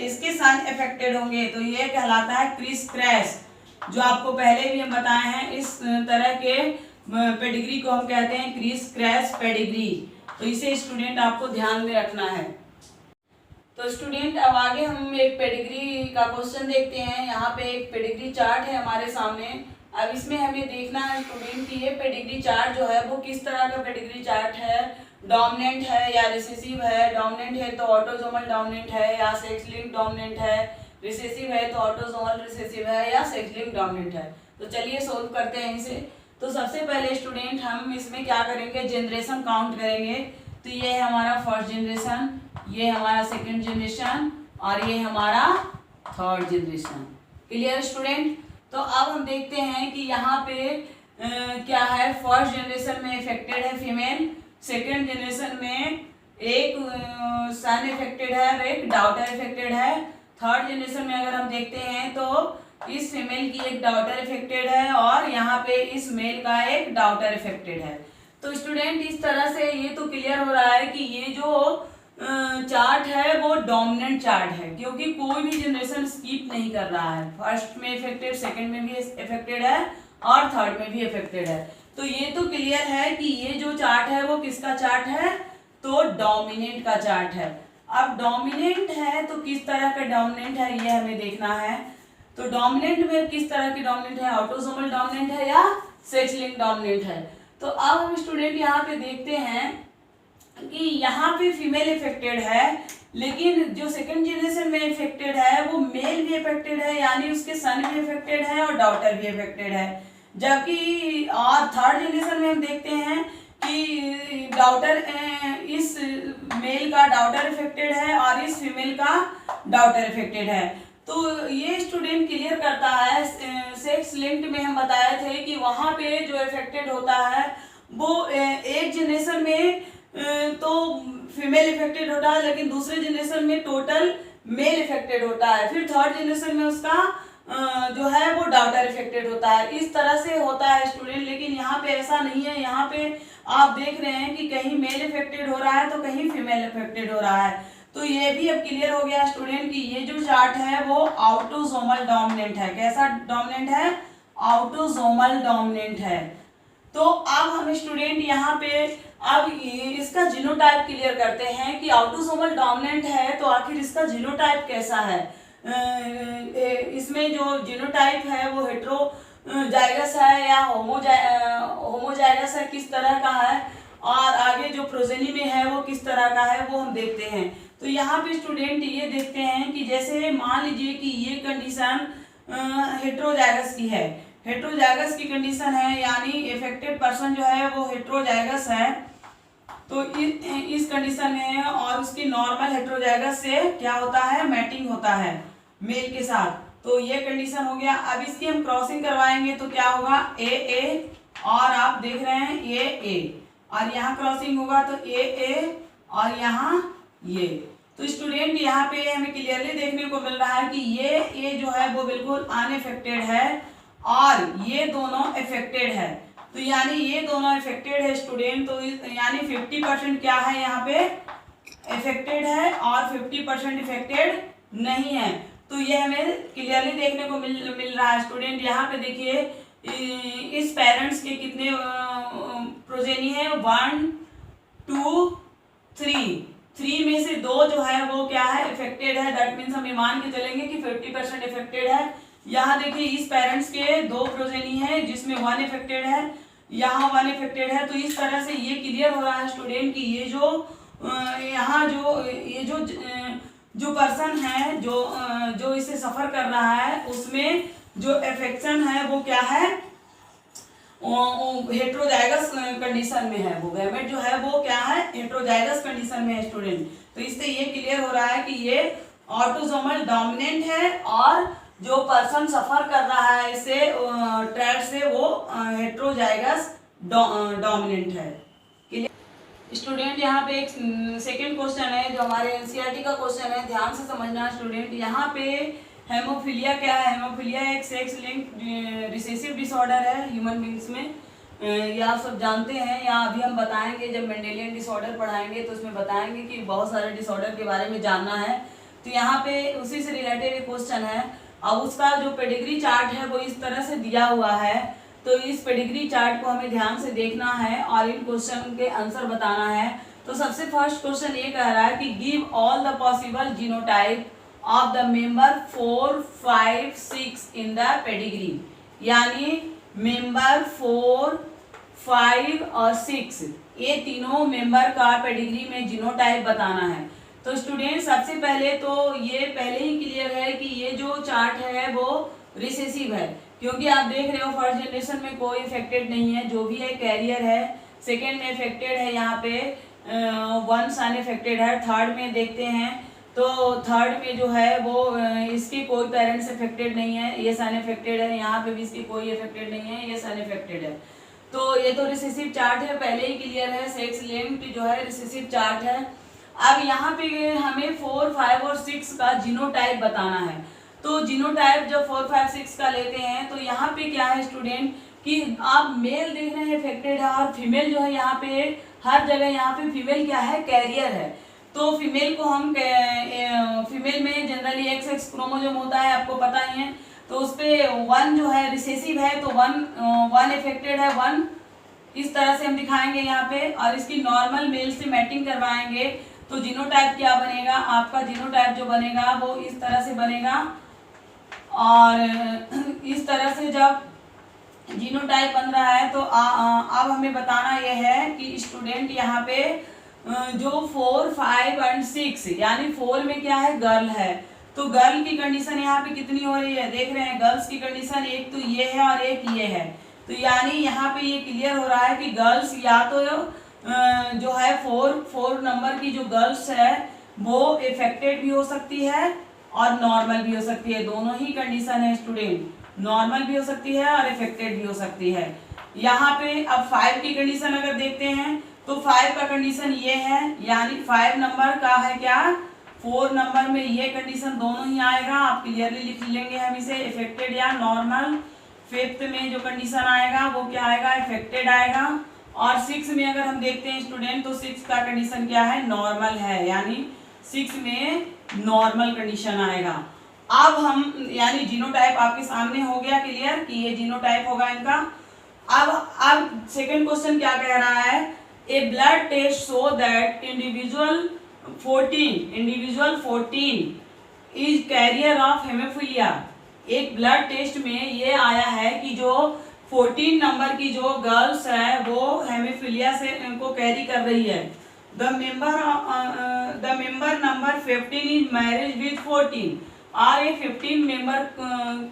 इसके सन इफेक्टेड होंगे। तो ये कहलाता है क्रिस क्रैश, जो आपको पहले भी हम बताए हैं। इस तरह के पेडिग्री को हम कहते हैं क्रिस क्रैश पेडिग्री। तो इसे स्टूडेंट आपको ध्यान में रखना है। तो स्टूडेंट अब आगे हम एक पेडिग्री का क्वेश्चन देखते हैं। यहाँ पे एक पेडिग्री चार्ट है हमारे सामने। अब इसमें हमें देखना है स्टूडेंट कि ये पेडिग्री चार्ट जो है वो किस तरह का पेडिग्री चार्ट है, डोमिनेंट है या रिसेसिव है। डोमिनेंट है तो ऑटोसोमल डोमिनेंट है या सेक्स लिंक्ड डोमिनेंट है। रिसेसिव है तो ऑटोसोमल रिसेसिव है या सेक्स लिंक्ड डोमिनेंट है। तो चलिए सोल्व करते हैं इसे। तो सबसे पहले स्टूडेंट हम इसमें क्या करेंगे, जनरेशन काउंट करेंगे। तो ये है हमारा फर्स्ट जनरेशन, ये हमारा सेकंड जनरेशन, और ये हमारा थर्ड जनरेशन। Clear student. तो अब हम देखते हैं कि यहाँ पे क्या है, फर्स्ट जनरेशन में इफेक्टेड है फीमेल, सेकंड जनरेशन में एक सन इफेक्टेड है और एक डॉटर इफेक्टेड है। थर्ड जनरेशन में अगर हम देखते हैं तो इस फीमेल की एक डॉटर इफेक्टेड है और यहाँ पे इस मेल का एक डॉटर इफेक्टेड है। तो स्टूडेंट इस तरह से ये तो क्लियर हो रहा है कि ये जो चार्ट है वो डोमिनेंट चार्ट है, क्योंकि कोई भी जनरेशन स्किप नहीं कर रहा है। फर्स्ट में इफेक्टेड, सेकंड में भी इफेक्टेड है और थर्ड में भी इफेक्टेड है। तो ये तो क्लियर है कि ये जो चार्ट है वो किसका चार्ट है, तो डोमिनेंट का चार्ट है। अब डोमिनेंट है तो किस तरह का डोमिनेंट है ये हमें देखना है। तो डोमिनेंट में किस तरह की डोमिनेंट है, ऑटोसोमल डोमिनेंट है या सेक्स लिंक्ड डोमिनेंट है। तो अब हम स्टूडेंट यहाँ पे देखते हैं कि यहाँ पे फीमेल इफेक्टेड है, लेकिन जो सेकंड जनरेशन में इफेक्टेड है वो मेल भी इफेक्टेड है, यानी उसके सन भी इफेक्टेड है और डॉटर भी इफेक्टेड है। जबकि और थर्ड जनरेशन में हम देखते हैं कि डॉटर, इस मेल का डॉटर इफेक्टेड है और इस फीमेल का डॉटर इफेक्टेड है। तो ये स्टूडेंट क्लियर करता है। सेक्स लिंक्ड में हम बताए थे कि वहाँ पे जो इफेक्टेड होता है वो एक जनरेशन में तो फीमेल इफेक्टेड होता है, लेकिन दूसरे जनरेशन में टोटल मेल इफेक्टेड होता है। फिर थर्ड जनरेशन में उसका जो है वो डॉटर इफेक्टेड होता है। इस तरह से होता है स्टूडेंट, लेकिन यहाँ पे ऐसा नहीं है। यहाँ पे आप देख रहे हैं कि कहीं मेल इफेक्टेड हो रहा है तो कहीं फीमेल इफेक्टेड हो रहा है। तो ये भी अब क्लियर हो गया स्टूडेंट कि ये जो चार्ट है वो ऑटोसोमल डोमिनेंट है। कैसा डोमिनेंट है, ऑटोसोमल डोमिनेंट है। तो अब हम स्टूडेंट यहाँ पे अब इसका जीनोटाइप क्लियर करते हैं कि ऑटोसोमल डोमिनेंट है तो आखिर इसका जीनोटाइप कैसा है। इसमें जो जीनोटाइप है वो हेट्रोजाइगस है या होमोजाइगस है, किस तरह का है, और आगे जो प्रोजेनी में है वो किस तरह का है वो हम देखते हैं। तो यहाँ पे स्टूडेंट ये देखते हैं कि जैसे मान लीजिए कि ये कंडीशन हेट्रोजाइगस की है, हेट्रोजाइगस की कंडीशन है, यानी इफेक्टेड पर्सन जो है वो हेट्रोजाइगस है। तो इस कंडीशन में और उसकी नॉर्मल हेट्रोजाइगस से क्या होता है, मैटिंग होता है मेल के साथ। तो ये कंडीशन हो गया। अब इसकी हम क्रॉसिंग करवाएंगे तो क्या होगा, ए और आप देख रहे हैं ए और यहाँ क्रॉसिंग होगा तो ए और यहाँ ये। तो स्टूडेंट यहाँ पे हमें क्लियरली देखने को मिल रहा है कि ये जो है वो बिल्कुल अनइफेक्टेड है और ये दोनों इफेक्टेड है। तो यानी ये दोनों इफेक्टेड है स्टूडेंट। तो यानी 50% क्या है यहाँ पे इफेक्टेड है और 50% इफेक्टेड नहीं है। तो ये हमें क्लियरली देखने को मिल रहा है स्टूडेंट। यहाँ पे देखिए इस पेरेंट्स के कितने प्रोजेनी है, 1 2 3 में से 2 जो है वो क्या है, इफेक्टेड है। दैट मीन्स हम मान के चलेंगे कि 50% इफेक्टेड है। यहाँ देखिए इस पेरेंट्स के 2 प्रोजेनी है जिसमें 1 इफेक्टेड है, यहाँ 1 इफेक्टेड है। तो इस तरह से ये क्लियर हो रहा है स्टूडेंट कि ये जो यहाँ जो पर्सन है जो इसे सफर कर रहा है उसमें जो इफेक्शन है वो क्या है, हेट्रोजाइगस कंडीशन में है, वो गैमेट जो है वो क्या है, हेट्रोजाइगस कंडीशन में है स्टूडेंट। तो इससे ये क्लियर हो रहा है कि ये ऑटोसोमल डोमिनेंट है और जो पर्सन सफर कर रहा है इससे ट्रैट से वो हेट्रोजाइगस डोमिनेंट है। स्टूडेंट यहाँ पे एक सेकंड क्वेश्चन है जो हमारे एनसीईआरटी का क्वेश्चन है, ध्यान से समझना स्टूडेंट। यहाँ पे हेमोफीलिया क्या है? हेमोफीलिया एक सेक्स लिंक्ड रिसेसिव डिसऑर्डर है ह्यूमन बींग्स में, ये आप सब जानते हैं। या अभी हम बताएंगे जब मेंडेलियन डिसऑर्डर पढ़ाएंगे तो उसमें बताएंगे कि बहुत सारे डिसऑर्डर के बारे में जानना है। तो यहाँ पे उसी से रिलेटेड एक क्वेश्चन है। अब उसका जो पेडिग्री चार्ट है वो इस तरह से दिया हुआ है, तो इस पेडिग्री चार्ट को हमें ध्यान से देखना है और इन क्वेश्चन के आंसर बताना है। तो सबसे फर्स्ट क्वेश्चन ये कह रहा है कि give all the possible genotype of the member 4, 5, 6 in the pedigree, यानी मेंबर 4, 5 और 6 ये तीनों मेंबर का पेडिग्री में जीनोटाइप बताना है। तो स्टूडेंट सबसे पहले तो ये पहले ही क्लियर है कि ये जो चार्ट है वो रिसेसिव है, क्योंकि आप देख रहे हो फर्स्ट जनरेशन में कोई इफेक्टेड नहीं है, जो भी है कैरियर है। सेकेंड में इफेक्टेड है, यहाँ पे 1 सन इफेक्टेड है। थर्ड में देखते हैं तो थर्ड में जो है वो इसके कोई पेरेंट्स इफेक्टेड नहीं है, ये सन इफेक्टेड है। यहाँ पे भी इसकी कोई इफेक्टेड नहीं है, ये सन इफेक्टेड है। तो ये तो रिसेसिव चार्ट है, पहले ही क्लियर है, सेक्स लिंक्ड जो है रिसेसिव चार्ट है। अब यहाँ पे हमें 4, 5 और 6 का जीनोटाइप बताना है। तो जीनोटाइप जब 4, 5, 6 का लेते हैं तो यहाँ पे क्या है स्टूडेंट कि आप मेल देख रहे हैं इफेक्टेड है और फीमेल जो है यहाँ पे हर जगह यहाँ पे फीमेल क्या है, कैरियर है। तो फीमेल को हम फीमेल में जनरली XX क्रोमोसोम होता है, आपको पता ही है। तो उस पर 1 जो है रिसेसिव है, तो 1 इफेक्टेड है, 1 इस तरह से हम दिखाएंगे यहाँ पे। और इसकी नॉर्मल मेल से मैटिंग करवाएंगे तो जीनोटाइप क्या बनेगा, आपका जीनोटाइप जो बनेगा वो इस तरह से बनेगा। और इस तरह से जब जीनोटाइप बन रहा है तो अब हमें बताना यह है कि स्टूडेंट यहाँ पे जो 4, 5 और 6 यानी 4 में क्या है, गर्ल है। तो गर्ल की कंडीशन यहाँ पे कितनी हो रही है, देख रहे हैं गर्ल्स की कंडीशन एक तो ये है और एक ये है। तो यानी यहाँ पे ये क्लियर हो रहा है कि गर्ल्स या तो जो है 4 नंबर की जो गर्ल्स है वो इफेक्टेड भी हो सकती है और नॉर्मल भी हो सकती है, दोनों ही कंडीशन है स्टूडेंट, नॉर्मल भी हो सकती है और इफेक्टेड भी हो सकती है। यहाँ पे अब 5 की कंडीशन अगर देखते हैं तो 5 का कंडीशन ये है, यानी 5 नंबर का है क्या, 4 नंबर में ये कंडीशन दोनों ही आएगा, आप क्लियरली लिख लेंगे हम इसे, इफेक्टेड या नॉर्मल। 5th में जो कंडीशन आएगा वो क्या आएगा, इफेक्टेड आएगा। और 6 में अगर हम देखते हैं स्टूडेंट तो 6 का कंडीशन क्या है, नॉर्मल है, यानी 6 में नॉर्मल कंडीशन आएगा। अब हम यानी जीनोटाइप आपके सामने हो गया क्लियर कि ये जीनोटाइप होगा इनका। अब सेकंड क्वेश्चन क्या कह रहा है, a blood test show that individual 14 is carrier of haemophilia. एक ब्लड टेस्ट में ये आया है कि जो 14 नंबर की जो गर्ल्स है वो हेमोफीलिया से इनको कैरी कर रही है। The member number 15 is marriage with 14, और ये 15 मेंबर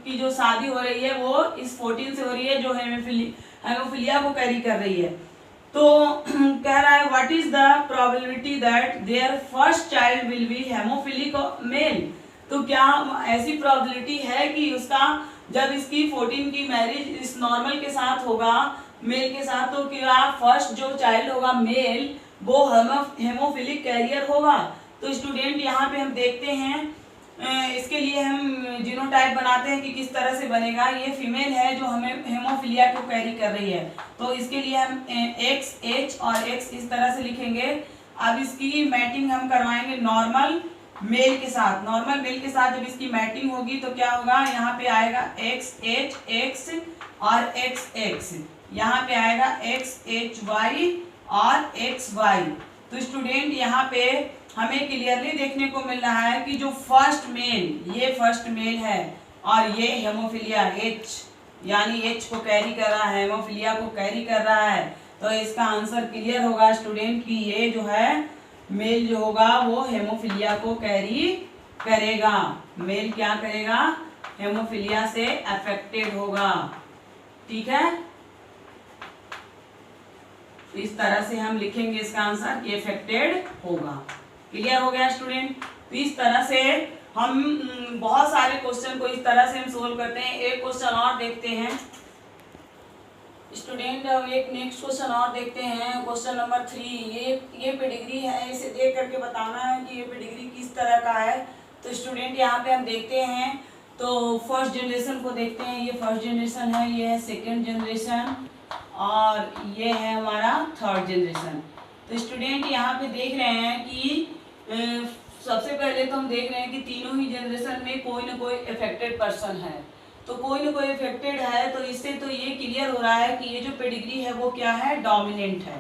की जो शादी हो रही है वो इस 14 से हो रही है जो हेमोफीलिया को कैरी कर रही है। तो कह रहा है what is the probability that their first child will be haemophilic male. तो क्या ऐसी प्रोबेबिलिटी है कि उसका जब इसकी 14 की मैरिज इस नॉर्मल के साथ होगा, मेल के साथ, तो क्या फर्स्ट जो चाइल्ड होगा मेल वो हेमोफिलिक कैरियर होगा। तो स्टूडेंट यहाँ पे हम देखते हैं, इसके लिए हम जीनोटाइप बनाते हैं कि किस तरह से बनेगा। ये फीमेल है जो हमें हेमोफीलिया को कैरी कर रही है, तो इसके लिए हम X, H और X इस तरह से लिखेंगे। अब इसकी मैटिंग हम करवाएंगे नॉर्मल मेल के साथ। नॉर्मल मेल के साथ जब इसकी मैटिंग होगी तो क्या होगा, यहाँ पे आएगा XH, X और XX, यहाँ पे आएगा XHY और XY। तो स्टूडेंट यहाँ पे हमें क्लियरली देखने को मिल रहा है कि जो फर्स्ट मेल, ये फर्स्ट मेल है और ये हेमोफीलिया H, यानी H को कैरी कर रहा है, हेमोफीलिया को कैरी कर रहा है। तो इसका आंसर क्लियर होगा स्टूडेंट कि ये जो है मेल जो होगा वो हेमोफीलिया को कैरी करेगा। मेल क्या करेगा, हेमोफीलिया से अफेक्टेड होगा। ठीक है, तो इस तरह से हम लिखेंगे इसका आंसर कि अफेक्टेड होगा। क्लियर हो गया स्टूडेंट। तो इस तरह से हम बहुत सारे क्वेश्चन को इस तरह से हम सोल्व करते हैं। एक क्वेश्चन और देखते हैं स्टूडेंट, अब एक नेक्स्ट क्वेश्चन और देखते हैं, क्वेश्चन नंबर 3। ये पेडिग्री है, इसे देख करके बताना है कि ये पेडिग्री किस तरह का है। तो स्टूडेंट यहाँ पे हम देखते हैं, तो फर्स्ट जनरेशन को देखते हैं। ये फर्स्ट जनरेशन है, ये है सेकेंड जनरेशन और ये है हमारा थर्ड जनरेशन। तो स्टूडेंट यहाँ पे देख रहे हैं कि सबसे पहले तो हम देख रहे हैं कि तीनों ही जनरेशन में कोई ना कोई अफेक्टेड पर्सन है। तो कोई ना कोई अफेक्टेड है, तो इससे तो ये क्लियर हो रहा है कि ये जो पेडिग्री है वो क्या है, डोमिनेंट है।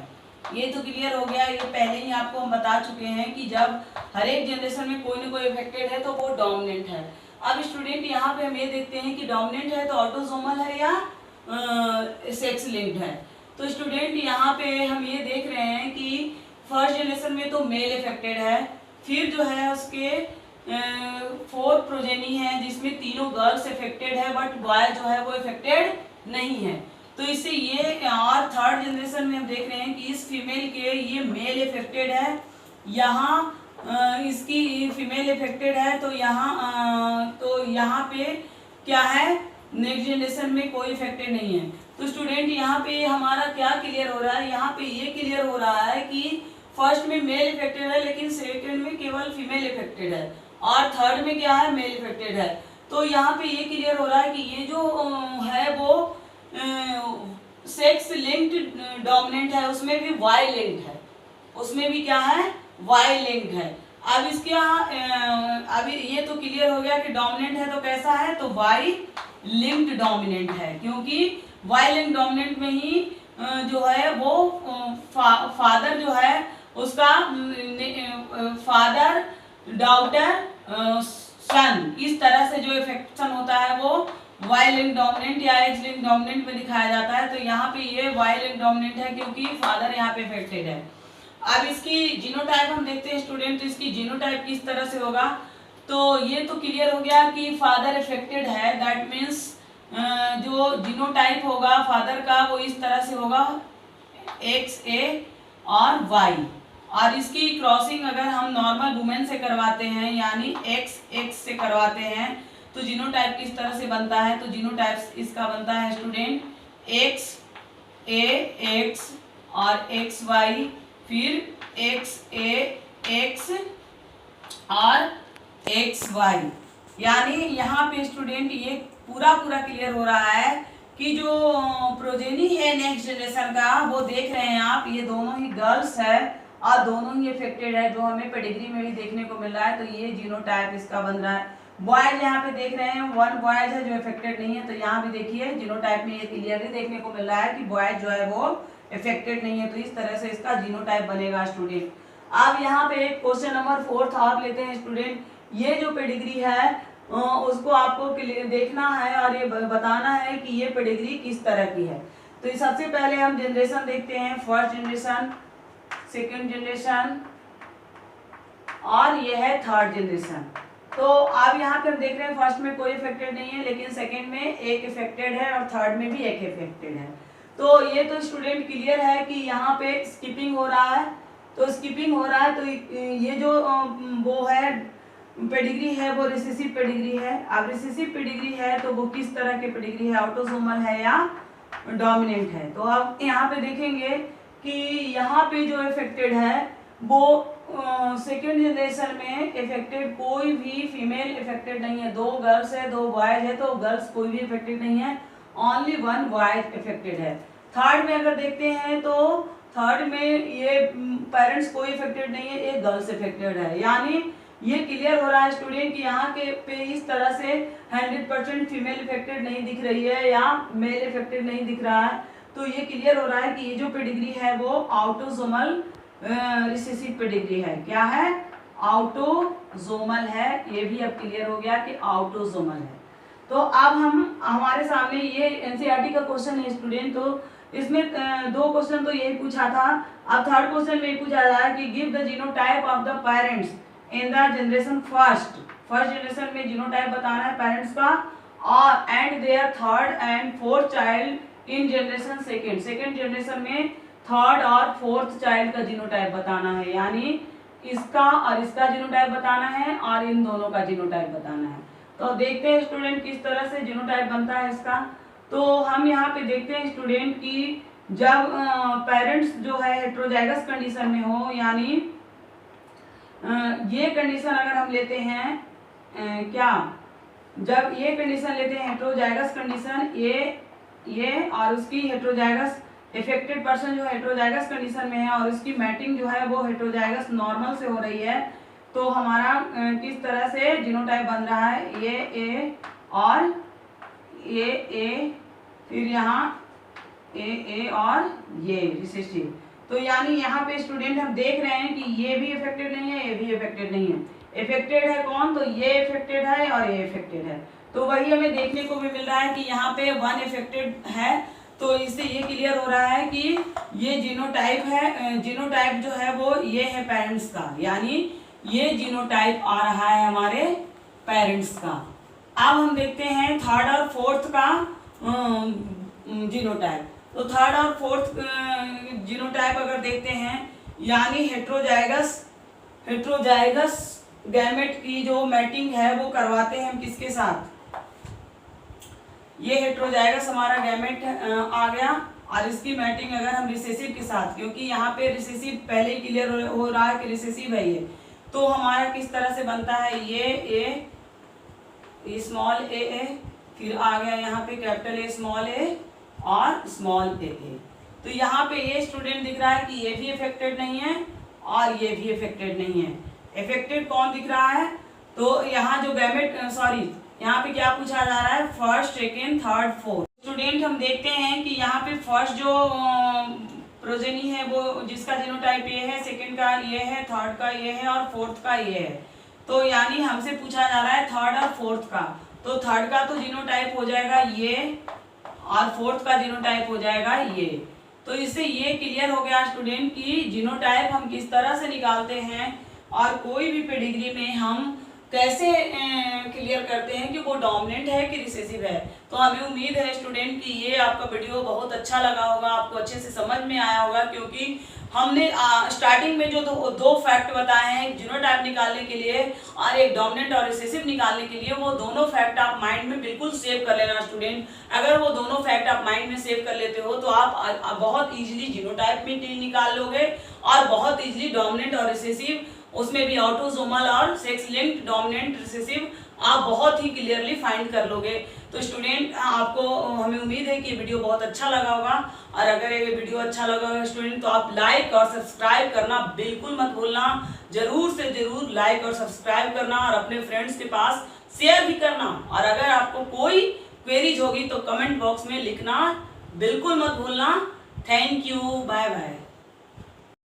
ये तो क्लियर हो गया। ये पहले ही आपको हम बता चुके हैं कि जब हर एक जनरेशन में कोई ना कोई अफेक्टेड है तो वो डोमिनेंट है। अब स्टूडेंट यहाँ पे हम ये देखते हैं कि डोमिनेंट है तो ऑटोसोमल है या सेक्स लिंक्ड है। तो स्टूडेंट यहाँ पे हम ये देख रहे हैं कि फर्स्ट जनरेशन में तो मेल अफेक्टेड है, फिर जो है उसके 4 प्रोजेनी है जिसमें तीनों गर्ल्स अफेक्टेड है बट बॉय जो है वो अफेक्टेड नहीं है। तो इससे ये और थर्ड जनरेशन में हम देख रहे हैं कि इस फीमेल के ये मेल अफेक्टेड है, यहाँ इसकी फीमेल अफेक्टेड है, तो यहाँ पे क्या है, नेक्स्ट जनरेशन में कोई अफेक्टेड नहीं है। तो स्टूडेंट यहाँ पे हमारा क्या क्लियर हो रहा है, यहाँ पे ये क्लियर हो रहा है कि फर्स्ट में मेल इफेक्टेड है लेकिन सेकंड में केवल फीमेल इफेक्टेड है और थर्ड में क्या है, मेल इफेक्टेड है। तो यहाँ पे ये क्लियर हो रहा है कि ये जो है वो सेक्स लिंक्ड डोमिनेंट है, उसमें भी वाई लिंक्ड है, उसमें भी क्या है, वाई लिंक्ड है। अब इसके अभी ये तो क्लियर हो गया कि डोमिनेंट है तो कैसा है, तो वाई लिंक्ड डोमिनेंट है, क्योंकि वाई लिंक्ड डोमिनेंट में ही जो है वो फादर जो है उसका फादर डॉटर सन, इस तरह से जो इफेक्शन होता है वो वाई लिंक्ड डोमिनेंट या एक्स लिंक्ड डोमिनेंट में दिखाया जाता है। तो यहाँ पे ये वाई लिंक्ड डोमिनेंट है क्योंकि फादर यहाँ पे इफेक्टेड है। अब इसकी जीनोटाइप हम देखते हैं स्टूडेंट, इसकी जीनोटाइप किस तरह से होगा। तो ये तो क्लियर हो गया कि फादर इफेक्टेड है, दैट मीन्स जो जीनोटाइप होगा फादर का वो इस तरह से होगा XA और Y। और इसकी क्रॉसिंग अगर हम नॉर्मल वुमेन से करवाते हैं यानी XX से करवाते हैं तो जीनोटाइप किस तरह से बनता है, तो जीनोटाइप इसका बनता है स्टूडेंट XAX और XY, फिर XAX और XY। यानी यहाँ पे स्टूडेंट ये पूरा क्लियर हो रहा है कि जो प्रोजेनी है नेक्स्ट जनरेशन का वो देख रहे हैं आप, ये दोनों ही गर्ल्स है और दोनों ही इफेक्टेड है, जो हमें पेडिग्री में भी देखने को मिल रहा है। तो ये जीनोटाइप इसका बन रहा है। बॉयज यहाँ पे देख रहे हैं 1 बॉयज है जो इफेक्टेड नहीं है, तो यहाँ भी देखिए जीनोटाइप में ये क्लियरली देखने को मिल रहा है कि बॉयज जो है वो इफेक्टेड नहीं है। तो इस तरह से इसका जीनोटाइप बनेगा स्टूडेंट। अब यहाँ पे क्वेश्चन नंबर 4 आप लेते हैं स्टूडेंट। ये जो पेडिग्री है उसको आपको देखना है और ये बताना है कि ये पेडिग्री किस तरह की है। तो सबसे पहले हम जनरेशन देखते हैं, फर्स्ट जनरेशन, सेकंड जनरेशन और ये है थर्ड जनरेशन। तो अब यहाँ पे हम देख रहे हैं फर्स्ट में कोई इफेक्टेड नहीं है लेकिन सेकंड में एक इफेक्टेड है और थर्ड में भी एक इफेक्टेड है। तो ये तो स्टूडेंट क्लियर है कि यहाँ पे स्किपिंग हो रहा है। तो स्किपिंग हो रहा है तो ये जो वो है पेडिग्री है वो रिसेसिव पेडिग्री है। अब रिसेसिव पेडिग्री है तो वो किस तरह के पेडिग्री है, ऑटोसोमल है या डोमिनेंट है। तो अब यहाँ पे देखेंगे कि यहाँ पे जो इफेक्टेड है वो सेकेंड जनरेशन में इफेक्टेड कोई भी फीमेल इफेक्टेड नहीं है। 2 गर्ल्स है 2 बॉयज है, तो गर्ल्स कोई भी इफेक्टेड नहीं है, ओनली 1 बॉय इफेक्टेड है। थर्ड में अगर देखते हैं तो थर्ड में ये पेरेंट्स कोई इफेक्टेड नहीं है, एक गर्ल्स इफेक्टेड है। यानी ये क्लियर हो रहा है स्टूडेंट कि यहाँ के पे इस तरह से 100% फीमेल इफेक्टेड नहीं दिख रही है या मेल इफेक्टेड नहीं दिख रहा है। तो ये क्लियर हो रहा है कि ये जो पेडिग्री है वो ऑटोसोमल रिसेसिव पेडिग्री है। क्या है, ऑटोसोमल है। ये भी अब क्लियर हो गया कि ऑटोसोमल है। तो अब हमारे सामने ये एनसीईआरटी का क्वेश्चन है स्टूडेंट। तो इसमें 2 क्वेश्चन तो यही पूछा था। अब थर्ड क्वेश्चन में पूछा जा रहा है कि give the genotype of the parents in the generation first generation में जीनोटाइप बताना है पेरेंट्स का, और and there third and fourth child in generation second generation में थर्ड और फोर्थ चाइल्ड का जीनोटाइप बताना है, यानी इसका और इसका जीनोटाइप बताना है और इन दोनों का जीनोटाइप बताना है। तो देखते हैं स्टूडेंट किस तरह से जीनोटाइप बनता है इसका। तो हम यहाँ पे देखते हैं स्टूडेंट की जब पेरेंट्स जो है हेट्रोजाइगस कंडीशन में हो, यानी ये कंडीशन अगर हम लेते हैं क्या, जब ये कंडीशन लेते हैं हेट्रोजाइगस कंडीशन, ये और उसकी हेट्रोजाइगस इफेक्टेड पर्सन जो हेट्रोजाइगस कंडीशन में है और उसकी मैटिंग जो है वो हेट्रोजाइगस नॉर्मल से हो रही है, तो हमारा किस तरह से जीनोटाइप बन रहा है, ये ए और ए, फिर यहाँ ए और ये रिसेसिव। तो यानी यहाँ पे स्टूडेंट हम देख रहे हैं कि ये भी इफेक्टेड नहीं है, ये भी इफेक्टेड नहीं है। इफेक्टेड है कौन, तो ये इफेक्टेड है और ये इफेक्टेड है। तो वही हमें देखने को भी मिल रहा है कि यहाँ पे वन इफेक्टेड है, तो इससे ये क्लियर हो रहा है कि ये जीनोटाइप है, जीनोटाइप जो है वो ये है पेरेंट्स का, यानी ये जीनोटाइप आ रहा है हमारे पेरेंट्स का। अब हम देखते हैं थर्ड और फोर्थ का जीनोटाइप। तो थर्ड और फोर्थ जीनोटाइप अगर देखते हैं, यानी हेट्रोजाइगस गैमेट की जो मैटिंग है वो करवाते हैं हम किसके साथ, ये हेट्रोजाइगस हमारा गैमेट आ गया और इसकी मैटिंग अगर हम रिसेसिव के साथ, क्योंकि यहाँ पे रिसेसिव पहले ही क्लियर हो रहा है कि रिसेसिव है ये, तो हमारा किस तरह से बनता है, ये स्मॉल ए, फिर आ गया यहाँ पे कैपिटल ए स्मॉल ए और स्मॉल ए। तो यहाँ पे ये स्टूडेंट दिख रहा है कि ये भी इफेक्टेड नहीं है और ये भी इफेक्टेड नहीं है। इफेक्टेड कौन दिख रहा है, तो यहाँ जो गैमेट यहाँ पे क्या पूछा जा रहा है, first second third fourth. Student हम देखते हैं कि यहाँ पे फर्स्ट जो प्रोजेनी है वो जिसका जीनोटाइप ये है, सेकेंड का ये है, थर्ड का ये है और फोर्थ का ये है। तो यानी हमसे पूछा जा रहा है थर्ड और फोर्थ का, तो थर्ड का तो जीनोटाइप हो जाएगा ये और फोर्थ का जीनोटाइप हो जाएगा ये। तो इससे ये क्लियर हो गया स्टूडेंट कि जीनोटाइप हम किस तरह से निकालते हैं और कोई भी पेडिग्री में हम कैसे क्लियर करते हैं कि वो डोमिनेंट है कि रिसेसिव है। तो हमें उम्मीद है स्टूडेंट कि ये आपका वीडियो बहुत अच्छा लगा होगा, आपको अच्छे से समझ में आया होगा, क्योंकि हमने स्टार्टिंग में जो दो फैक्ट बताए हैं जीनोटाइप निकालने के लिए और एक डोमिनेंट और रिसेसिव निकालने के लिए, वो दोनों फैक्ट आप माइंड में बिल्कुल सेव कर लेना स्टूडेंट। अगर वो दोनों फैक्ट आप माइंड में सेव कर लेते हो तो आप बहुत ईजिली जीनोटाइप भी निकाल लोगे और बहुत ईजिली डोमिनेंट और रिसेसिव, उसमें भी ऑटोसोमल और सेक्स लिंक्ड डोमिनेंट रिसेसिव आप बहुत ही क्लियरली फाइंड कर लोगे। तो स्टूडेंट आपको हमें उम्मीद है कि ये वीडियो बहुत अच्छा लगा होगा, और अगर ये वीडियो अच्छा लगा होगा स्टूडेंट तो आप लाइक और सब्सक्राइब करना बिल्कुल मत भूलना। जरूर से जरूर लाइक और सब्सक्राइब करना और अपने फ्रेंड्स के पास शेयर भी करना। और अगर आपको कोई क्वेरीज होगी तो कमेंट बॉक्स में लिखना बिल्कुल मत भूलना। Thank you, bye bye.